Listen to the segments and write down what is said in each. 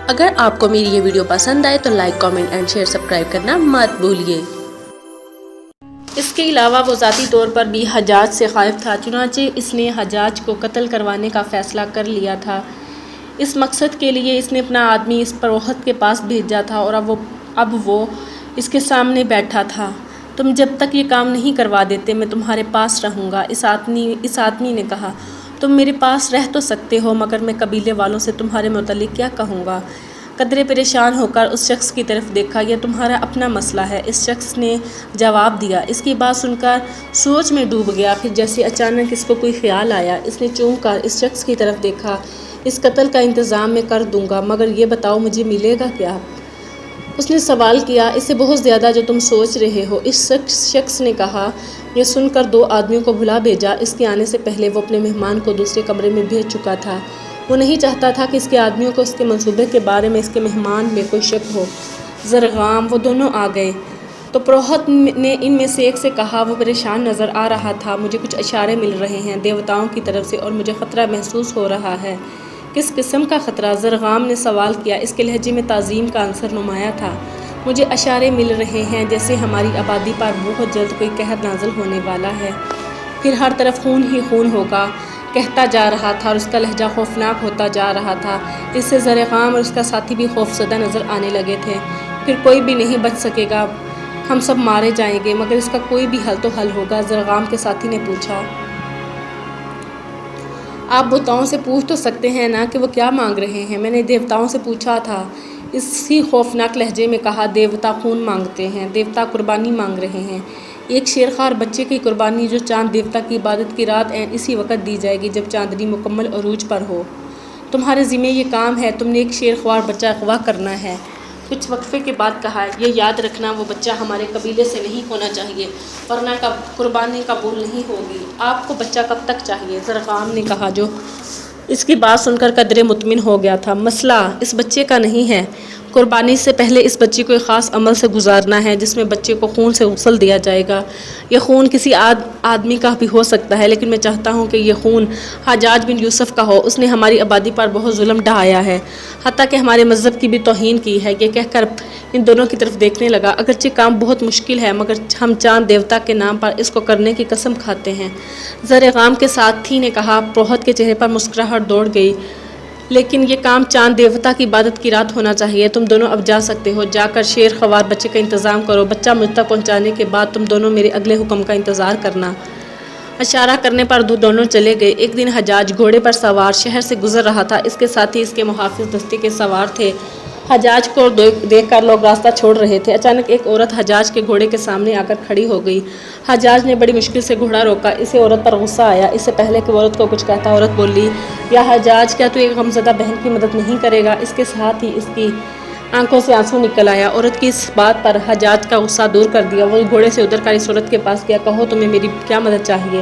اگر آپ کو میری یہ ویڈیو پسند آئے تو like, comment and share, subscribe کرنا مت بھولیے۔ اس کے علاوہ وہ ذاتی طور پر بھی حجاج سے خائف تھا، چنانچہ اس نے حجاج کو قتل کروانے کا فیصلہ کر لیا تھا۔ اس مقصد کے لیے اس نے اپنا آدمی اس پروہت کے پاس بھیجا تھا اور اب وہ اس کے سامنے بیٹھا تھا۔ تم جب تک یہ کام نہیں کروا دیتے میں تمہارے پاس رہوں گا، اس آدمی نے کہا۔ تم میرے پاس رہ تو سکتے ہو مگر میں قبیلے والوں سے تمہارے متعلق کیا کہوں گا؟ قدرے پریشان ہو کر اس شخص کی طرف دیکھا۔ یہ تمہارا اپنا مسئلہ ہے، اس شخص نے جواب دیا۔ اس کی بات سن کر سوچ میں ڈوب گیا، پھر جیسے اچانک اس کو کوئی خیال آیا، اس نے چونک کر اس شخص کی طرف دیکھا۔ اس قتل کا انتظام میں کر دوں گا مگر یہ بتاؤ مجھے ملے گا کیا؟ اس نے سوال کیا۔ اس سے بہت زیادہ جو تم سوچ رہے ہو، اس شخص نے کہا۔ یہ سن کر دو آدمیوں کو بلا بھیجا۔ اس کے آنے سے پہلے وہ اپنے مہمان کو دوسرے کمرے میں بھیج چکا تھا۔ وہ نہیں چاہتا تھا کہ اس کے آدمیوں کو اس کے منصوبے کے بارے میں اس کے مہمان میں کوئی شک ہو۔ زرغام وہ دونوں آ گئے تو پروہت نے ان میں سے ایک سے کہا، وہ پریشان نظر آ رہا تھا، مجھے کچھ اشارے مل رہے ہیں دیوتاؤں کی طرف سے اور مجھے خطرہ محسوس ہو رہا ہے۔ کس قسم کا خطرہ؟ زرغام نے سوال کیا۔ اس کے لہجے میں تعظیم کا عنصر نمایاں تھا۔ مجھے اشارے مل رہے ہیں جیسے ہماری آبادی پر بہت جلد کوئی قحط نازل ہونے والا ہے، پھر ہر طرف خون ہی خون ہوگا، کہتا جا رہا تھا اور اس کا لہجہ خوفناک ہوتا جا رہا تھا۔ اس سے زرغام اور اس کا ساتھی بھی خوفزدہ نظر آنے لگے تھے۔ پھر کوئی بھی نہیں بچ سکے گا، ہم سب مارے جائیں گے، مگر اس کا کوئی بھی حل تو حل ہوگا۔ زرغام کے ساتھی نے پوچھا، آپ بتاؤں سے پوچھ تو سکتے ہیں نا کہ وہ کیا مانگ رہے ہیں؟ میں نے دیوتاؤں سے پوچھا تھا، اسی خوفناک لہجے میں کہا۔ دیوتا خون مانگتے ہیں، دیوتا قربانی مانگ رہے ہیں، ایک شیرخوار بچے کی قربانی جو چاند دیوتا کی عبادت کی رات عین اسی وقت دی جائے گی جب چاندنی مکمل عروج پر ہو۔ تمہارے ذمے یہ کام ہے، تم نے ایک شیرخوار بچہ اغوا کرنا ہے۔ کچھ وقفے کے بعد کہا، یہ یاد رکھنا وہ بچہ ہمارے قبیلے سے نہیں ہونا چاہیے ورنہ قربانی قبول نہیں ہوگی۔ آپ کو بچہ کب تک چاہیے؟ زرغام نے کہا، جو اس کی بات سن کر قدرے مطمئن ہو گیا تھا۔ مسئلہ اس بچے کا نہیں ہے، قربانی سے پہلے اس بچے کو ایک خاص عمل سے گزارنا ہے جس میں بچے کو خون سے غسل دیا جائے گا۔ یہ خون کسی آدمی کا بھی ہو سکتا ہے لیکن میں چاہتا ہوں کہ یہ خون حجاج بن یوسف کا ہو۔ اس نے ہماری آبادی پر بہت ظلم ڈھایا ہے، حتیٰ کہ ہمارے مذہب کی بھی توہین کی ہے۔ یہ کہہ کر ان دونوں کی طرف دیکھنے لگا۔ اگرچہ کام بہت مشکل ہے مگر ہم چاند دیوتا کے نام پر اس کو کرنے کی قسم کھاتے ہیں۔ زرغام کے ساتھی نے کہا۔ پروہت کے چہرے پر مسکراہٹ دوڑ گئی۔ لیکن یہ کام چاند دیوتا کی عبادت کی رات ہونا چاہیے۔ تم دونوں اب جا سکتے ہو، جا کر شیر خوار بچے کا انتظام کرو۔ بچہ مجھ تک پہنچانے کے بعد تم دونوں میرے اگلے حکم کا انتظار کرنا۔ اشارہ کرنے پر دونوں چلے گئے۔ ایک دن حجاج گھوڑے پر سوار شہر سے گزر رہا تھا۔ اس کے ساتھی اس کے محافظ دستے کے سوار تھے۔ حجاج کو دیکھ کر لوگ راستہ چھوڑ رہے تھے۔ اچانک ایک عورت حجاج کے گھوڑے کے سامنے آ کر کھڑی ہو گئی۔ حجاج نے بڑی مشکل سے گھوڑا روکا۔ اسے عورت پر غصہ آیا۔ اس سے پہلے کہ وہ عورت کو کچھ کہتا عورت بولی، یا حجاج کیا تو ایک غمزدہ بہن کی مدد نہیں کرے گا؟ اس کے ساتھ ہی اس کی آنکھوں سے آنسو نکل آیا۔ عورت کی اس بات پر حجاج کا غصہ دور کر دیا۔ وہ گھوڑے سے اتر کر اس عورت کے پاس گیا۔ کہو تمہیں میری کیا مدد چاہیے؟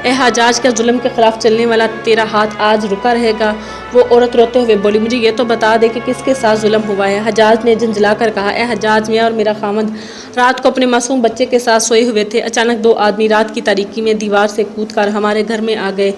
اے حجاج، کیا ظلم کے خلاف چلنے والا تیرا ہاتھ آج رکا رہے گا؟ وہ عورت روتے ہوئے بولی، مجھے یہ تو بتا دے کہ کس کے ساتھ ظلم ہوا ہے؟ حجاج نے جھنجھلا کر کہا، اے حجاج، میں اور میرا خاوند رات کو اپنے معصوم بچے کے ساتھ سوئے ہوئے تھے۔ اچانک دو آدمی رات کی تاریکی میں دیوار سے کود کر ہمارے گھر میں آ گئے۔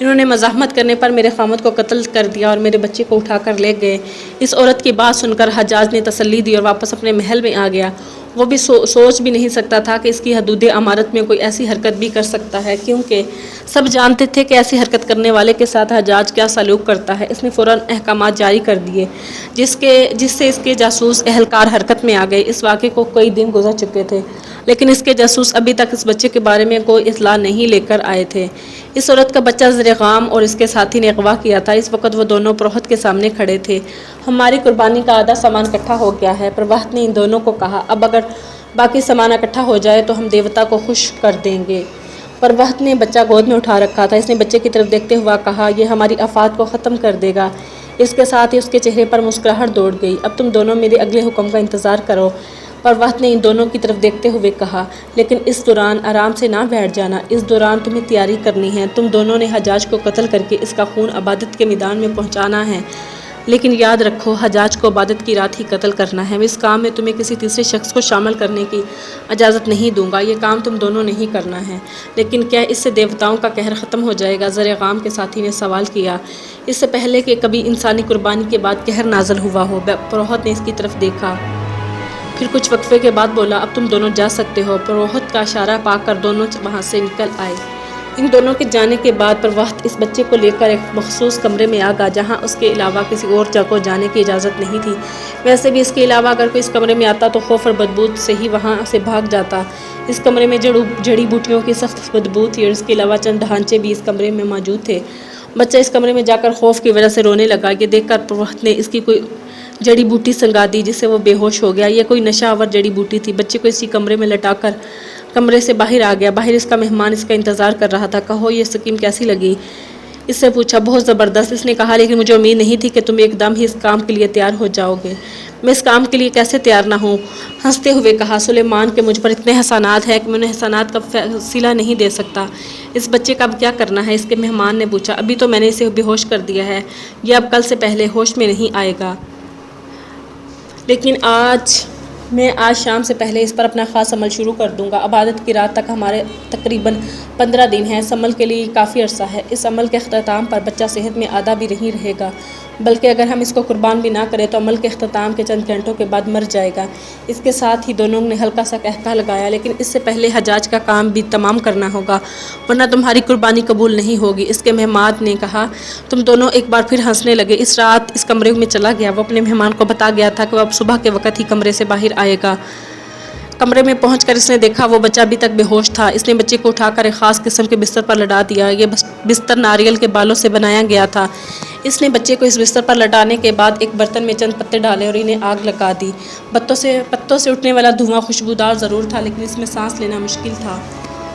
انہوں نے مزاحمت کرنے پر میرے خاوند کو قتل کر دیا اور میرے بچے کو اٹھا کر لے گئے۔ اس عورت کی بات سن کر حجاج نے تسلی دی اور واپس اپنے محل میں آ گیا۔ وہ بھی سوچ بھی نہیں سکتا تھا کہ اس کی حدود امارت میں کوئی ایسی حرکت بھی کر سکتا ہے، کیونکہ سب جانتے تھے کہ ایسی حرکت کرنے والے کے ساتھ حجاج کیا سلوک کرتا ہے۔ اس نے فوراً احکامات جاری کر دیے جس سے اس کے جاسوس اہلکار حرکت میں آ گئے۔ اس واقعے کو کئی دن گزر چکے تھے لیکن اس کے جاسوس ابھی تک اس بچے کے بارے میں کوئی اطلاع نہیں لے کر آئے تھے۔ اس عورت کا بچہ زرغام اور اس کے ساتھی نے اغوا کیا تھا۔ اس وقت وہ دونوں پروہت کے سامنے کھڑے تھے۔ ہماری قربانی کا آدھا سامان اکٹھا ہو گیا ہے، پروہت نے ان دونوں کو کہا۔ اب اگر باقی سامان اکٹھا ہو جائے تو ہم دیوتا کو خوش کر دیں گے۔ پروہت نے بچہ گود میں اٹھا رکھا تھا۔ اس نے بچے کی طرف دیکھتے ہوا کہا، یہ ہماری آفات کو ختم کر دے گا۔ اس کے ساتھ ہی اس کے چہرے پر مسکراہٹ دوڑ گئی۔ اب تم دونوں میرے اگلے حکم کا انتظار کرو، پروہت نے ان دونوں کی طرف دیکھتے ہوئے کہا، لیکن اس دوران آرام سے نہ بیٹھ جانا، اس دوران تمہیں تیاری کرنی ہے۔ تم دونوں نے حجاج کو قتل کر کے اس کا خون عبادت کے میدان میں پہنچانا ہے۔ لیکن یاد رکھو حجاج کو عبادت کی رات ہی قتل کرنا ہے، اس کام میں تمہیں کسی تیسرے شخص کو شامل کرنے کی اجازت نہیں دوں گا، یہ کام تم دونوں نے ہی کرنا ہے۔ لیکن کیا اس سے دیوتاؤں کا قہر ختم ہو جائے گا؟ زر غام کے ساتھی نے سوال کیا۔ اس سے پہلے کہ کبھی انسانی قربانی کے بعد قہر نازل ہوا ہو۔ پروہت نے اس کی طرف دیکھا، پھر کچھ وقفے کے بعد بولا، اب تم دونوں جا سکتے ہو۔ پروہت کا اشارہ پا کر دونوں وہاں سے نکل آئے۔ ان دونوں کے جانے کے بعد پروہت اس بچے کو لے کر ایک مخصوص کمرے میں آ گیا جہاں اس کے علاوہ کسی اور کو جانے کی اجازت نہیں تھی۔ ویسے بھی اس کے علاوہ اگر کوئی اس کمرے میں آتا تو خوف اور بدبو سے ہی وہاں سے بھاگ جاتا۔ اس کمرے میں جڑی بوٹیوں کی سخت بدبو تھی اور اس کے علاوہ چند ڈھانچے بھی اس کمرے میں موجود تھے۔ بچہ اس کمرے میں جا کر خوف کی وجہ سے رونے لگا۔ یہ دیکھ کر پروہت نے اس کی کوئی جڑی بوٹی سنگا دی جس سے وہ بے ہوش ہو گیا۔ یہ کوئی نشہ آور جڑی بوٹی تھی۔ بچے کو اسی کمرے میں لٹا کر کمرے سے باہر آ گیا۔ باہر اس کا مہمان اس کا انتظار کر رہا تھا۔ کہو یہ اسکیم کیسی لگی؟ اس سے پوچھا۔ بہت زبردست، اس نے کہا، لیکن مجھے امید نہیں تھی کہ تم ایک دم ہی اس کام کے لیے تیار ہو جاؤ گے۔ میں اس کام کے لیے کیسے تیار نہ ہوں؟ ہنستے ہوئے کہا سلیمان کہ مجھ پر اتنے احسانات ہیں کہ میں انہیں احسانات کا فیصلہ نہیں دے سکتا۔ اس بچے کا اب کیا کرنا ہے؟ اس کے مہمان نے پوچھا۔ ابھی تو میں نے اسے بے ہوش کر دیا ہے، یہ اب کل سے پہلے ہوش میں نہیں آئے گا، لیکن میں آج شام سے پہلے اس پر اپنا خاص عمل شروع کر دوں گا۔ عبادت کی رات تک ہمارے تقریباً 15 دن ہیں۔ اس عمل کے لیے کافی عرصہ ہے۔ اس عمل کے اختتام پر بچہ صحت میں آدھا بھی نہیں رہے گا، بلکہ اگر ہم اس کو قربان بھی نہ کریں تو عمل کے اختتام کے چند گھنٹوں کے بعد مر جائے گا۔ اس کے ساتھ ہی دونوں نے ہلکا سا قہقہ لگایا۔ لیکن اس سے پہلے حجاج کا کام بھی تمام کرنا ہوگا، ورنہ تمہاری قربانی قبول نہیں ہوگی۔ اس کے مہمان نے کہا۔ تم دونوں ایک بار پھر ہنسنے لگے۔ اس رات اس کمرے میں چلا گیا۔ وہ اپنے مہمان کو بتا گیا تھا کہ وہ اب صبح کے وقت ہی کمرے سے باہر آئے گا۔ کمرے میں پہنچ کر اس نے دیکھا وہ بچہ ابھی تک بے ہوش تھا۔ اس نے بچے کو اٹھا کر ایک خاص قسم کے بستر پر لٹا دیا۔ یہ بستر ناریل کے بالوں سے بنایا گیا تھا۔ اس نے بچے کو اس بستر پر لٹانے کے بعد ایک برتن میں چند پتے ڈالے اور انہیں آگ لگا دی۔ پتوں سے اٹھنے والا دھواں خوشبودار ضرور تھا، لیکن اس میں سانس لینا مشکل تھا۔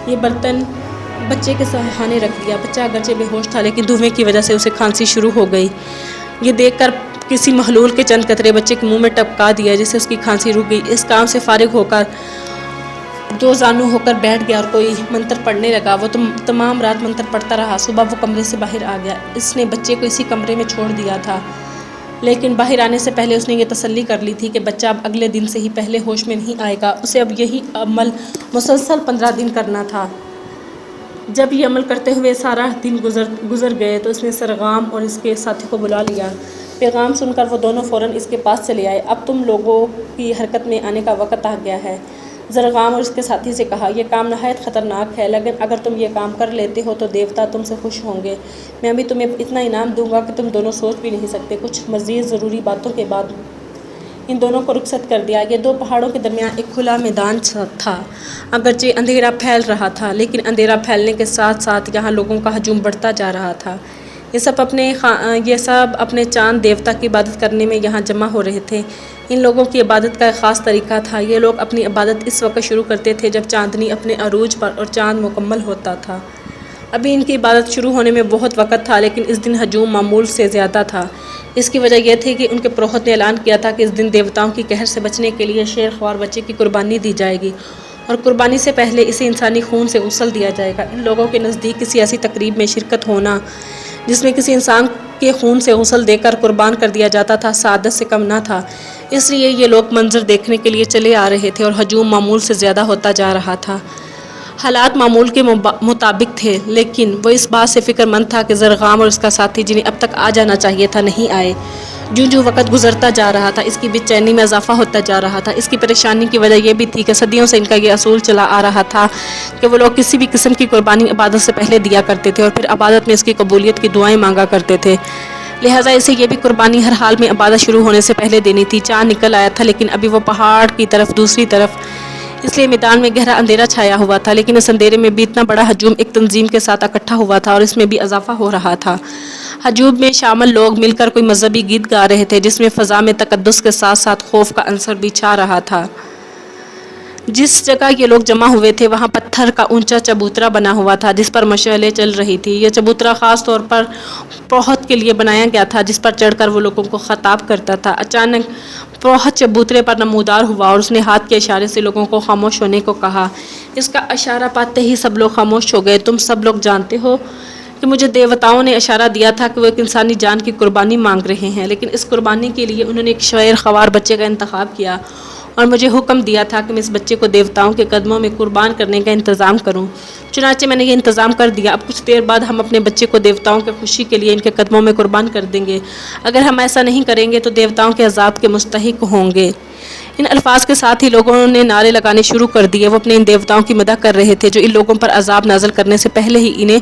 یہ برتن بچے کے سہانے رکھ دیا۔ بچہ اگرچہ بے ہوش تھا، لیکن دھویں کی وجہ سے اسے کھانسی شروع ہو گئی۔ یہ دیکھ کر کسی محلول کے چند قطرے بچے کے منہ میں ٹپکا دیا، جس سے اس کی کھانسی رک گئی۔ اس کام سے فارغ ہو کر دو زانو ہو کر بیٹھ گیا اور کوئی منتر پڑھنے لگا۔ وہ تمام رات منتر پڑھتا رہا۔ صبح وہ کمرے سے باہر آ گیا۔ اس نے بچے کو اسی کمرے میں چھوڑ دیا تھا، لیکن باہر آنے سے پہلے اس نے یہ تسلی کر لی تھی کہ بچہ اب اگلے دن سے ہی پہلے ہوش میں نہیں آئے گا۔ اسے اب یہی عمل مسلسل 15 دن کرنا تھا۔ جب یہ عمل کرتے ہوئے سارا دن گزر گئے تو اس نے زرغام اور اس کے ساتھی کو بلا لیا۔ پیغام سن کر وہ دونوں فوراً اس کے پاس چلے آئے۔ اب تم لوگوں کی حرکت میں آنے کا وقت آ گیا ہے، زرغام اور اس کے ساتھی سے کہا۔ یہ کام نہایت خطرناک ہے، لیکن اگر تم یہ کام کر لیتے ہو تو دیوتا تم سے خوش ہوں گے۔ میں ابھی تمہیں اتنا انعام دوں گا کہ تم دونوں سوچ بھی نہیں سکتے۔ کچھ مزید ضروری باتوں کے بعد ان دونوں کو رخصت کر دیا۔ یہ دو پہاڑوں کے درمیان ایک کھلا میدان تھا۔ اگرچہ اندھیرا پھیل رہا تھا، لیکن اندھیرا پھیلنے کے ساتھ ساتھ یہاں لوگوں کا ہجوم بڑھتا جا رہا تھا۔ یہ سب اپنے چاند دیوتا کی عبادت کرنے میں یہاں جمع ہو رہے تھے۔ ان لوگوں کی عبادت کا ایک خاص طریقہ تھا۔ یہ لوگ اپنی عبادت اس وقت شروع کرتے تھے جب چاندنی اپنے عروج پر اور چاند مکمل ہوتا تھا۔ ابھی ان کی عبادت شروع ہونے میں بہت وقت تھا، لیکن اس دن ہجوم معمول سے زیادہ تھا۔ اس کی وجہ یہ تھی کہ ان کے پروہت نے اعلان کیا تھا کہ اس دن دیوتاؤں کی قہر سے بچنے کے لیے شیر خوار بچے کی قربانی دی جائے گی، اور قربانی سے پہلے اسے انسانی خون سے غسل دیا جائے گا۔ ان لوگوں کے نزدیک کسی ایسی تقریب میں شرکت ہونا جس میں کسی انسان کے خون سے غسل دے کر قربان کر دیا جاتا تھا، سعادت سے کم نہ تھا۔ اس لیے یہ لوگ منظر دیکھنے کے لیے چلے آ رہے تھے اور ہجوم معمول سے زیادہ ہوتا جا رہا تھا۔ حالات معمول کے مطابق تھے، لیکن وہ اس بات سے فکر مند تھا کہ زرغام اور اس کا ساتھی جنہیں اب تک آ جانا چاہیے تھا نہیں آئے۔ جو وقت گزرتا جا رہا تھا اس کی بے چینی میں اضافہ ہوتا جا رہا تھا۔ اس کی پریشانی کی وجہ یہ بھی تھی کہ صدیوں سے ان کا یہ اصول چلا آ رہا تھا کہ وہ لوگ کسی بھی قسم کی قربانی عبادت سے پہلے دیا کرتے تھے اور پھر عبادت میں اس کی قبولیت کی دعائیں مانگا کرتے تھے۔ لہٰذا اسے یہ بھی قربانی ہر حال میں عبادت شروع ہونے سے پہلے دینی تھی۔ چاند نکل آیا تھا، لیکن ابھی وہ پہاڑ کی طرف دوسری طرف، اس لیے میدان میں گہرا اندھیرا چھایا ہوا تھا، لیکن اس اندھیرے میں بھی اتنا بڑا ہجوم ایک تنظیم کے ساتھ اکٹھا ہوا تھا اور اس میں بھی اضافہ ہو رہا تھا۔ ہجوم میں شامل لوگ مل کر کوئی مذہبی گیت گا رہے تھے جس میں فضا میں تقدس کے ساتھ ساتھ خوف کا عنصر بھی چھا رہا تھا۔ جس جگہ یہ لوگ جمع ہوئے تھے وہاں پتھر کا اونچا چبوترا بنا ہوا تھا جس پر مشعلیں چل رہی تھی۔ یہ چبوترا خاص طور پر پروہت کے لیے بنایا گیا تھا، جس پر چڑھ کر وہ لوگوں کو خطاب کرتا تھا۔ اچانک پروہت چبوترے پر نمودار ہوا اور اس نے ہاتھ کے اشارے سے لوگوں کو خاموش ہونے کو کہا۔ اس کا اشارہ پاتے ہی سب لوگ خاموش ہو گئے۔ تم سب لوگ جانتے ہو کہ کہ مجھے دیوتاؤں نے اشارہ دیا تھا کہ وہ ایک انسانی جان کی قربانی مانگ رہے ہیں، لیکن اس قربانی کے لیے انہوں نے ایک شعیر خوار بچے کا انتخاب کیا اور مجھے حکم دیا تھا کہ میں اس بچے کو دیوتاؤں کے قدموں میں قربان کرنے کا انتظام کروں۔ چنانچہ میں نے یہ انتظام کر دیا۔ اب کچھ دیر بعد ہم اپنے بچے کو دیوتاؤں کی خوشی کے لیے ان کے قدموں میں قربان کر دیں گے۔ اگر ہم ایسا نہیں کریں گے تو دیوتاؤں کے عذاب کے مستحق ہوں گے۔ ان الفاظ کے ساتھ ہی لوگوں نے نعرے لگانے شروع کر دیے۔ وہ اپنے ان دیوتاؤں کی مدح کر رہے تھے جو ان لوگوں پر عذاب نازل کرنے سے پہلے ہی انہیں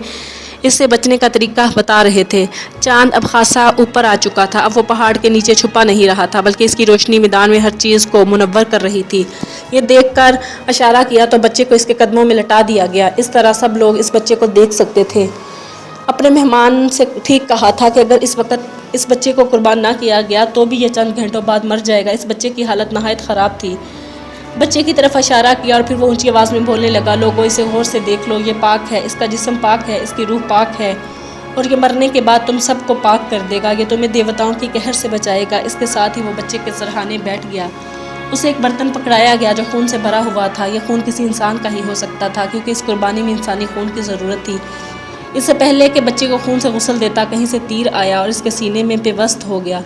اس سے بچنے کا طریقہ بتا رہے تھے۔ چاند اب خاصا اوپر آ چکا تھا۔ اب وہ پہاڑ کے نیچے چھپا نہیں رہا تھا بلکہ اس کی روشنی میدان میں ہر چیز کو منور کر رہی تھی۔ یہ دیکھ کر اشارہ کیا تو بچے کو اس کے قدموں میں لٹا دیا گیا۔ اس طرح سب لوگ اس بچے کو دیکھ سکتے تھے۔ اپنے مہمان سے ٹھیک کہا تھا کہ اگر اس وقت اس بچے کو قربان نہ کیا گیا تو بھی یہ چند گھنٹوں بعد مر جائے گا۔ اس بچے کی حالت نہایت خراب تھی۔ بچے کی طرف اشارہ کیا اور پھر وہ اونچی آواز میں بولنے لگا، لوگوں اسے غور سے دیکھ لو، یہ پاک ہے، اس کا جسم پاک ہے، اس کی روح پاک ہے اور یہ مرنے کے بعد تم سب کو پاک کر دے گا، یہ تمہیں دیوتاؤں کی قہر سے بچائے گا۔ اس کے ساتھ ہی وہ بچے کے سرہانے بیٹھ گیا۔ اسے ایک برتن پکڑایا گیا جو خون سے بھرا ہوا تھا۔ یہ خون کسی انسان کا ہی ہو سکتا تھا کیونکہ اس قربانی میں انسانی خون کی ضرورت تھی۔ اس سے پہلے کہ بچے کو خون سے غسل دیتا کہیں سے تیر آیا اور اس کے سینے میں پیوست ہو گیا۔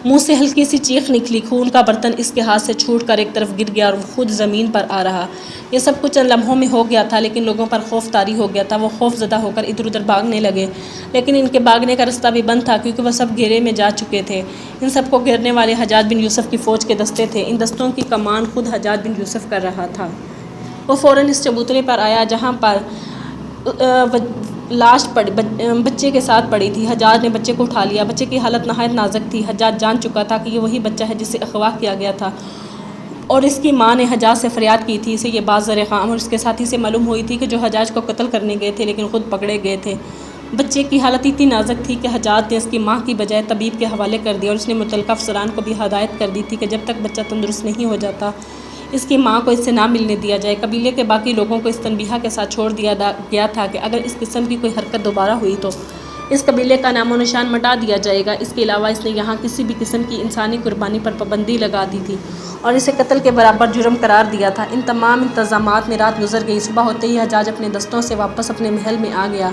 منہ سے ہلکی سی چیخ نکلی۔ خون کا برتن اس کے ہاتھ سے چھوٹ کر ایک طرف گر گیا اور وہ خود زمین پر آ رہا۔ یہ سب کچھ چند لمحوں میں ہو گیا تھا لیکن لوگوں پر خوف طاری ہو گیا تھا۔ وہ خوف زدہ ہو کر ادھر ادھر بھاگنے لگے لیکن ان کے بھاگنے کا رستہ بھی بند تھا کیونکہ وہ سب گھیرے میں جا چکے تھے۔ ان سب کو گھیرنے والے حجاج بن یوسف کی فوج کے دستے تھے۔ ان دستوں کی کمان خود حجاج بن یوسف کر رہا تھا۔ وہ فوراً اس چبوترے پر آیا جہاں پر لاش بچے کے ساتھ پڑی تھی۔ حجاج نے بچے کو اٹھا لیا۔ بچے کی حالت نہایت نازک تھی۔ حجاج جان چکا تھا کہ یہ وہی بچہ ہے جسے اغوا کیا گیا تھا اور اس کی ماں نے حجاج سے فریاد کی تھی۔ اسے یہ بات زر-خام اور اس کے ساتھی سے معلوم ہوئی تھی کہ جو حجاج کو قتل کرنے گئے تھے لیکن خود پکڑے گئے تھے۔ بچے کی حالت اتنی نازک تھی کہ حجاج نے اس کی ماں کی بجائے طبیب کے حوالے کر دیا اور اس نے متعلقہ افسران کو بھی ہدایت کر دی تھی کہ جب تک بچہ تندرست نہیں ہو جاتا اس کی ماں کو اس سے نہ ملنے دیا جائے۔ قبیلے کے باقی لوگوں کو اس تنبیہ کے ساتھ چھوڑ دیا گیا تھا کہ اگر اس قسم کی کوئی حرکت دوبارہ ہوئی تو اس قبیلے کا نام و نشان مٹا دیا جائے گا۔ اس کے علاوہ اس نے یہاں کسی بھی قسم کی انسانی قربانی پر پابندی لگا دی تھی اور اسے قتل کے برابر جرم قرار دیا تھا۔ ان تمام انتظامات میں رات گزر گئی۔ صبح ہوتے ہی حجاج اپنے دستوں سے واپس اپنے محل میں آ گیا۔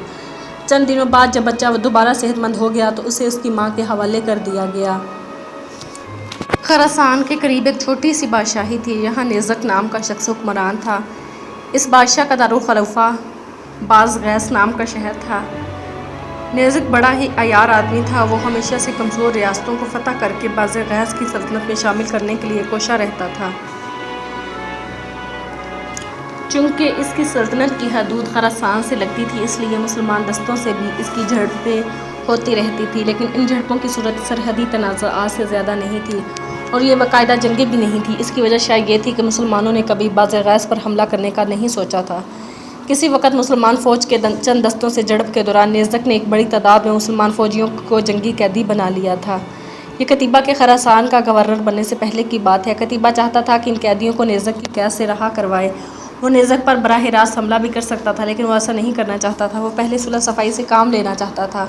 چند دنوں بعد جب بچہ دوبارہ صحت مند ہو گیا تو اسے اس کی ماں کے حوالے کر دیا گیا۔ خراسان کے قریب ایک چھوٹی سی بادشاہی تھی۔ یہاں نیزک نام کا شخص حکمران تھا۔ اس بادشاہ کا دارالخلافہ بازغیس نام کا شہر تھا۔ نیزک بڑا ہی عیار آدمی تھا۔ وہ ہمیشہ سے کمزور ریاستوں کو فتح کر کے بازغیس کی سلطنت میں شامل کرنے کے لیے کوشاں رہتا تھا۔ چونکہ اس کی سلطنت کی حدود خراسان سے لگتی تھی اس لیے مسلمان دستوں سے بھی اس کی جھڑپیں ہوتی رہتی تھی، لیکن ان جھڑپوں کی صورت سرحدی تنازعات سے زیادہ نہیں تھی اور یہ باقاعدہ جنگیں بھی نہیں تھیں۔ اس کی وجہ شاید یہ تھی کہ مسلمانوں نے کبھی بازغیس پر حملہ کرنے کا نہیں سوچا تھا۔ کسی وقت مسلمان فوج کے چند دستوں سے جھڑپ کے دوران نیزک نے ایک بڑی تعداد میں مسلمان فوجیوں کو جنگی قیدی بنا لیا تھا۔ یہ قتیبہ کے خراسان کا گورنر بننے سے پہلے کی بات ہے۔ قتیبہ چاہتا تھا کہ ان قیدیوں کو نیزک کی قید سے رہا کروائے۔ وہ نیزک پر براہ راست حملہ بھی کر سکتا تھا لیکن وہ ایسا نہیں کرنا چاہتا تھا۔ وہ پہلے صلح صفائی سے کام لینا چاہتا تھا۔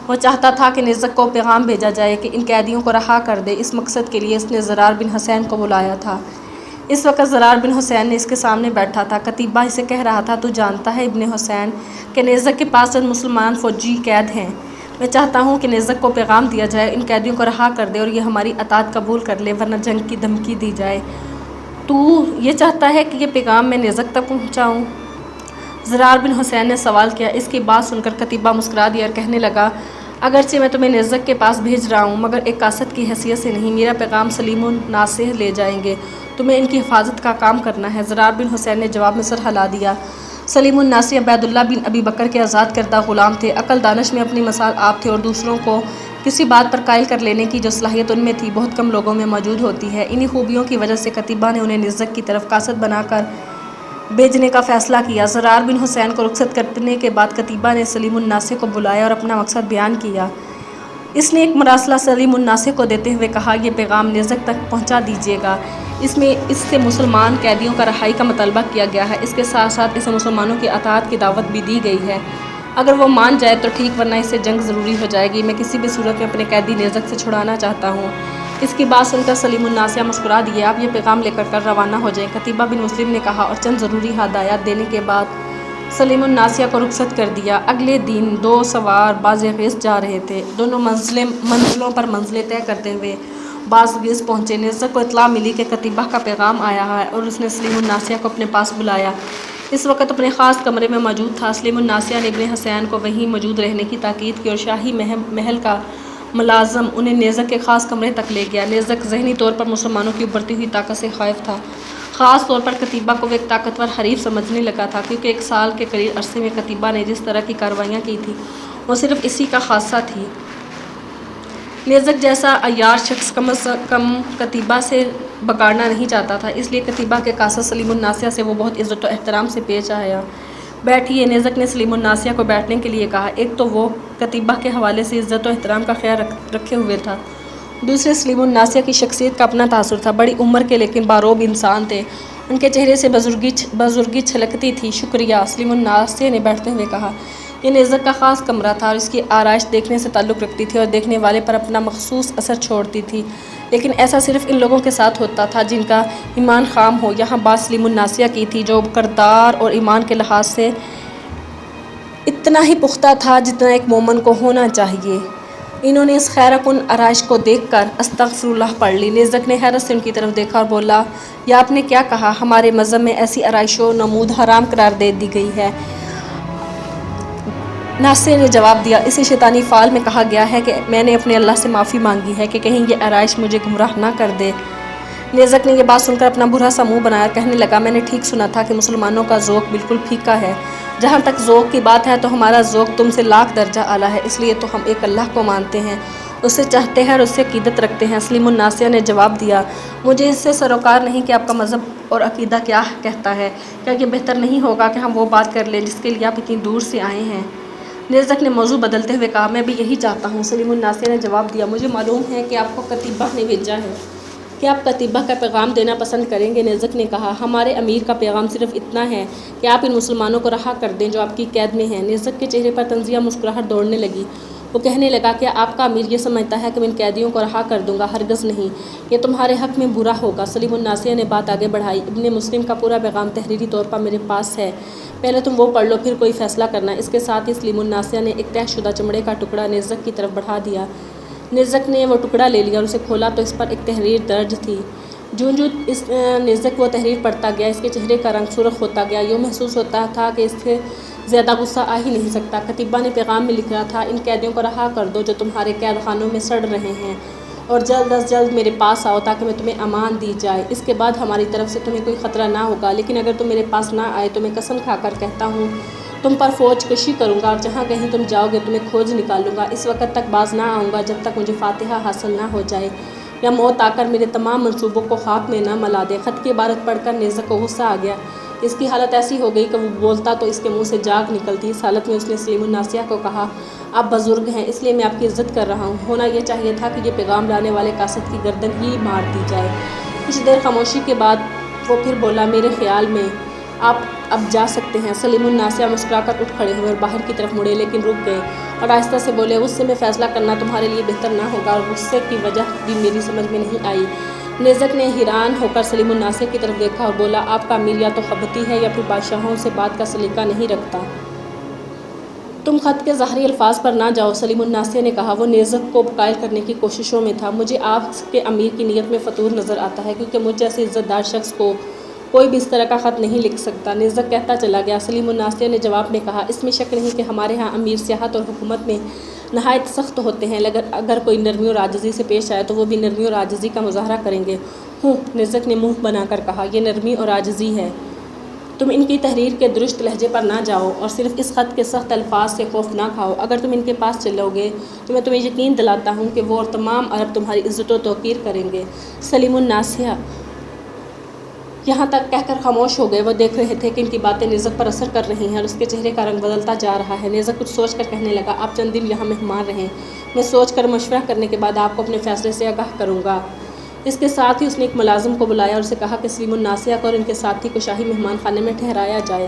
وہ چاہتا تھا کہ نیزک کو پیغام بھیجا جائے کہ ان قیدیوں کو رہا کر دے۔ اس مقصد کے لیے اس نے زرار بن حسین کو بلایا تھا۔ اس وقت زرار بن حسین نے اس کے سامنے بیٹھا تھا۔ قتیبہ اسے کہہ رہا تھا، تو جانتا ہے ابن حسین کہ نیزک کے پاس چند مسلمان فوجی قید ہیں۔ میں چاہتا ہوں کہ نیزک کو پیغام دیا جائے، ان قیدیوں کو رہا کر دے اور یہ ہماری اطاعت قبول کر لے ورنہ جنگ کی دھمکی دی جائے۔ تو یہ چاہتا ہے کہ یہ پیغام میں نیزک تک پہنچاؤں؟ زرار بن حسین نے سوال کیا۔ اس کی بات سن کر قتیبہ مسکرا دیا اور کہنے لگا، اگرچہ میں تمہیں نیزک کے پاس بھیج رہا ہوں مگر ایک قاصد کی حیثیت سے نہیں۔ میرا پیغام سلیم الناصح لے جائیں گے، تمہیں ان کی حفاظت کا کام کرنا ہے۔ زرار بن حسین نے جواب میں سر ہلا دیا۔ سلیم الناصح عبید اللہ بن ابی بکر کے آزاد کردہ غلام تھے۔ عقل دانش میں اپنی مثال آپ تھے اور دوسروں کو کسی بات پر قائل کر لینے کی جو صلاحیت ان میں تھی بہت کم لوگوں میں موجود ہوتی ہے۔ انہی خوبیوں کی وجہ سے قتیبہ نے انہیں نیزک کی طرف قاصد بنا کر بھیجنے کا فیصلہ کیا۔ زرار بن حسین کو رخصت کرنے کے بعد قتیبہ نے سلیم الناصح کو بلایا اور اپنا مقصد بیان کیا۔ اس نے ایک مراسلہ سلیم الناصح کو دیتے ہوئے کہا، یہ پیغام نیزک تک پہنچا دیجیے گا۔ اس میں اس سے مسلمان قیدیوں کا رہائی کا مطالبہ کیا گیا ہے۔ اس کے ساتھ ساتھ اسے مسلمانوں کی اطاعت کی دعوت بھی دی گئی ہے۔ اگر وہ مان جائے تو ٹھیک ورنہ اس سے جنگ ضروری ہو جائے گی۔ میں کسی بھی صورت میں اپنے قیدی نیزک سے چھڑانا چاہتا ہوں۔ اس کی بات سن کر سلیم الناصح مسکرا دیے۔ آپ یہ پیغام لے کر روانہ ہو جائیں۔ قتیبہ بن مسلم نے کہا اور چند ضروری ہدایات دینے کے بعد سلیم الناسیہ کو رخصت کر دیا۔ اگلے دن دو سوار بازغیس جا رہے تھے۔ دونوں منزلوں پر منزلیں طے کرتے ہوئے بازغیس پہنچے۔ نزدیک کو اطلاع ملی کہ قتیبہ کا پیغام آیا ہے اور اس نے سلیم الناسیہ کو اپنے پاس بلایا۔ اس وقت اپنے خاص کمرے میں موجود تھا۔ سلیم الناسیہ نے ابن حسین کو وہیں موجود رہنے کی تاکید کی اور شاہی محل کا ملازم انہیں نیزک کے خاص کمرے تک لے گیا۔ نیزک ذہنی طور پر مسلمانوں کی ابھرتی ہوئی طاقت سے خائف تھا، خاص طور پر قتیبہ کو وہ ایک طاقتور حریف سمجھنے لگا تھا، کیونکہ 1 سال کے قریب عرصے میں قتیبہ نے جس طرح کی کارروائیاں کی تھیں وہ صرف اسی کا خاصہ تھی۔ نیزک جیسا عیار شخص کم از کم قتیبہ سے بگاڑنا نہیں چاہتا تھا، اس لیے قتیبہ کے قاصد سلیم الناسیہ سے وہ بہت عزت و احترام سے پیش آیا۔ بیٹھیے، نیزک نے سلیم الناسیہ کو بیٹھنے کے لیے کہا۔ ایک تو وہ قتیبہ کے حوالے سے عزت و احترام کا خیال رکھے ہوئے تھا، دوسرے سلیم الناسیہ کی شخصیت کا اپنا تاثر تھا۔ بڑی عمر کے لیکن باروب انسان تھے، ان کے چہرے سے بزرگی چھلکتی تھی۔ شکریہ، سلیم الناسیہ نے بیٹھتے ہوئے کہا۔ یہ نیزک کا خاص کمرہ تھا اور اس کی آرائش دیکھنے سے تعلق رکھتی تھی اور دیکھنے والے پر اپنا مخصوص اثر چھوڑتی تھی، لیکن ایسا صرف ان لوگوں کے ساتھ ہوتا تھا جن کا ایمان خام ہو۔ یہاں بات سلیم الناسیہ کی تھی، جو کردار اور ایمان کے لحاظ سے اتنا ہی پختہ تھا جتنا ایک مومن کو ہونا چاہیے۔ انہوں نے اس خیر کن آرائش کو دیکھ کر استغفر اللہ پڑھ لی۔ نیزک نے حیرت سے ان کی طرف دیکھا اور بولا، یہ آپ نے کیا کہا؟ ہمارے مذہب میں ایسی آرائش و نمود حرام قرار دے دی گئی ہے۔ ناسیہ نے جواب دیا، اسی شیطانی فعل میں کہا گیا ہے کہ میں نے اپنے اللہ سے معافی مانگی ہے کہ کہیں یہ آرائش مجھے گمراہ نہ کر دے۔ نیزک نے یہ بات سن کر اپنا برا سا منہ بنایا اور کہنے لگا، میں نے ٹھیک سنا تھا کہ مسلمانوں کا ذوق بالکل پھیکا ہے۔ جہاں تک ذوق کی بات ہے تو ہمارا ذوق تم سے 1,00,000 درجہ اعلیٰ ہے، اس لیے تو ہم ایک اللہ کو مانتے ہیں، اس سے چاہتے ہیں اور اس سے عقیدت رکھتے ہیں۔ سلیم الناسیہ نے جواب دیا، مجھے اس سے سروکار نہیں کہ آپ کا مذہب اور عقیدہ کیا کہتا ہے۔ کیا یہ بہتر نہیں ہوگا کہ ہم وہ بات کر لیں جس کے لیے آپ اتنی دور سے آئے ہیں؟ نیزک نے موضوع بدلتے ہوئے کہا، میں بھی یہی چاہتا ہوں۔ سلیم الناسیہ نے جواب دیا، مجھے معلوم ہے کہ آپ کو قتیبہ نے بھیجا ہے، کیا آپ قتیبہ کا پیغام دینا پسند کریں گے؟ نیزک نے کہا، ہمارے امیر کا پیغام صرف اتنا ہے کہ آپ ان مسلمانوں کو رہا کر دیں جو آپ کی قید میں ہیں۔ نیزک کے چہرے پر طنزیہ مسکراہٹ دوڑنے لگی۔ وہ کہنے لگا، کیا آپ کا امیر یہ سمجھتا ہے کہ میں ان قیدیوں کو رہا کر دوں گا؟ ہرگز نہیں، یہ تمہارے حق میں برا ہوگا۔ سلیم الناسیہ نے بات آگے بڑھائی، ابن مسلم کا پورا پیغام تحریری طور پر میرے پاس ہے، پہلے تم وہ پڑھ لو پھر کوئی فیصلہ کرنا۔ اس کے ساتھ ہی سلیم الناسیہ نے ایک طے شدہ چمڑے کا ٹکڑا نیزک کی طرف بڑھا دیا۔ نیزک نے وہ ٹکڑا لے لیا اور اسے کھولا تو اس پر ایک تحریر درج تھی۔ جوں نیزک وہ تحریر پڑھتا گیا، اس کے چہرے کا رنگ سرخ ہوتا گیا، یوں محسوس ہوتا تھا کہ اس سے زیادہ غصہ آ ہی نہیں سکتا۔ قتیبہ نے پیغام میں لکھا تھا، ان قیدیوں کو رہا کر دو جو تمہارے قید خانوں میں سڑ رہے ہیں، اور جلد از جلد میرے پاس آؤ تاکہ میں تمہیں امان دی جائے۔ اس کے بعد ہماری طرف سے تمہیں کوئی خطرہ نہ ہوگا، لیکن اگر تم میرے پاس نہ آئے تو میں قسم کھا کر کہتا ہوں تم پر فوج کشی کروں گا اور جہاں کہیں تم جاؤ گے تمہیں کھوج نکالوں گا۔ اس وقت تک باز نہ آؤں گا جب تک مجھے فاتحہ حاصل نہ ہو جائے یا موت آ کر میرے تمام منصوبوں کو خاک میں نہ ملا دے۔ خط کی عبارت پڑھ کر نیزک کو غصہ آ گیا۔ اس کی حالت ایسی ہو گئی کہ وہ بولتا تو اس کے منہ سے جاگ نکلتی۔ اس حالت میں اس نے سلیم الناسیہ کو کہا، آپ بزرگ ہیں اس لیے میں آپ کی عزت کر رہا ہوں، ہونا یہ چاہیے تھا کہ یہ پیغام لانے والے قاصد کی گردن ہی مار دی جائے۔ کچھ دیر خاموشی کے بعد وہ پھر بولا، میرے خیال میں آپ اب جا سکتے ہیں۔ سلیم الناسیہ مسکرا کر اٹھ کھڑے ہوئے اور باہر کی طرف مڑے، لیکن رک گئے اور آہستہ سے بولے، غصے میں فیصلہ کرنا تمہارے لیے بہتر نہ ہوگا اور غصے کی وجہ بھی میری سمجھ میں نہیں آئی۔ نیزک نے حیران ہو کر سلیم الناسیہ کی طرف دیکھا اور بولا، آپ کا امیر یا تو خبطی ہے یا پھر بادشاہوں سے بات کا سلیقہ نہیں رکھتا۔ تم خط کے ظاہری الفاظ پر نہ جاؤ، سلیم الناسیہ نے کہا۔ وہ نیزک کو قائل کرنے کی کوششوں میں تھا۔ مجھے آپ کے امیر کی نیت میں فتور نظر آتا ہے، کیونکہ مجھ جیسے عزت دار شخص کو کوئی بھی اس طرح کا خط نہیں لکھ سکتا۔ نیزک کہتا چلا گیا۔ سلیم الناسیہ نے جواب میں کہا، اس میں شک نہیں کہ ہمارے ہاں امیر سیاحت اور حکومت میں نہایت سخت ہوتے ہیں، اگر کوئی نرمی اور عاجزی سے پیش آئے تو وہ بھی نرمی اور عاجزی کا مظاہرہ کریں گے۔ نیزک نے منہ بنا کر کہا، یہ نرمی اور عاجزی ہے۔ تم ان کی تحریر کے درست لہجے پر نہ جاؤ اور صرف اس خط کے سخت الفاظ سے خوف نہ کھاؤ۔ اگر تم ان کے پاس چلو گے تو میں تمہیں یقین دلاتا ہوں کہ وہ اور تمام عرب تمہاری عزت و توقیر کریں گے۔ سلیم الناسیہ یہاں تک کہہ کر خاموش ہو گئے۔ وہ دیکھ رہے تھے کہ ان کی باتیں نیزک پر اثر کر رہی ہیں اور اس کے چہرے کا رنگ بدلتا جا رہا ہے۔ نیزک کچھ سوچ کر کہنے لگا، آپ چند دن یہاں مہمان رہیں، میں سوچ کر مشورہ کرنے کے بعد آپ کو اپنے فیصلے سے آگاہ کروں گا۔ اس کے ساتھ ہی اس نے ایک ملازم کو بلایا اور اسے کہا کہ سلیم الناسیہ کو اور ان کے ساتھی کو شاہی مہمان خانے میں ٹھہرایا جائے۔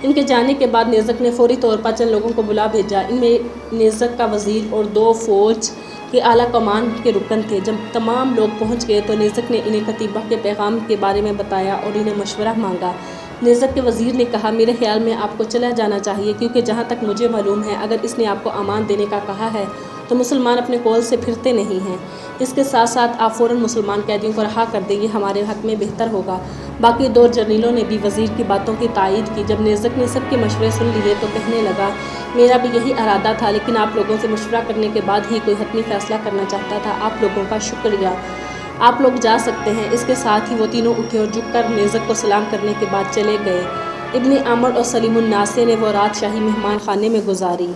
ان کے جانے کے بعد نیزک نے فوری طور پر چند لوگوں کو بلا بھیجا۔ ان میں نیزک کا وزیر اور 2 فوج کے اعلیٰ کمان کے رکن تھے۔ جب تمام لوگ پہنچ گئے تو نیزک نے انہیں قتیبہ کے پیغام کے بارے میں بتایا اور انہیں مشورہ مانگا۔ نیزک کے وزیر نے کہا میرے خیال میں آپ کو چلا جانا چاہیے، کیونکہ جہاں تک مجھے معلوم ہے اگر اس نے آپ کو امان دینے کا کہا ہے تو مسلمان اپنے قول سے پھرتے نہیں ہیں۔ اس کے ساتھ ساتھ آپ فوراً مسلمان قیدیوں کو رہا کر دیں، یہ ہمارے حق میں بہتر ہوگا۔ باقی 2 جرنیلوں نے بھی وزیر کی باتوں کی تائید کی۔ جب نیزک نے سب کے مشورے سن لیے تو کہنے لگا میرا بھی یہی ارادہ تھا، لیکن آپ لوگوں سے مشورہ کرنے کے بعد ہی کوئی حتمی فیصلہ کرنا چاہتا تھا۔ آپ لوگوں کا شکریہ، آپ لوگ جا سکتے ہیں۔ اس کے ساتھ ہی وہ تینوں اٹھے اور جھک کر نیزک کو سلام کرنے کے بعد چلے گئے۔ ابن عمر اور سلیم الناس نے وہ رات شاہی مہمان خانے میں گزاری۔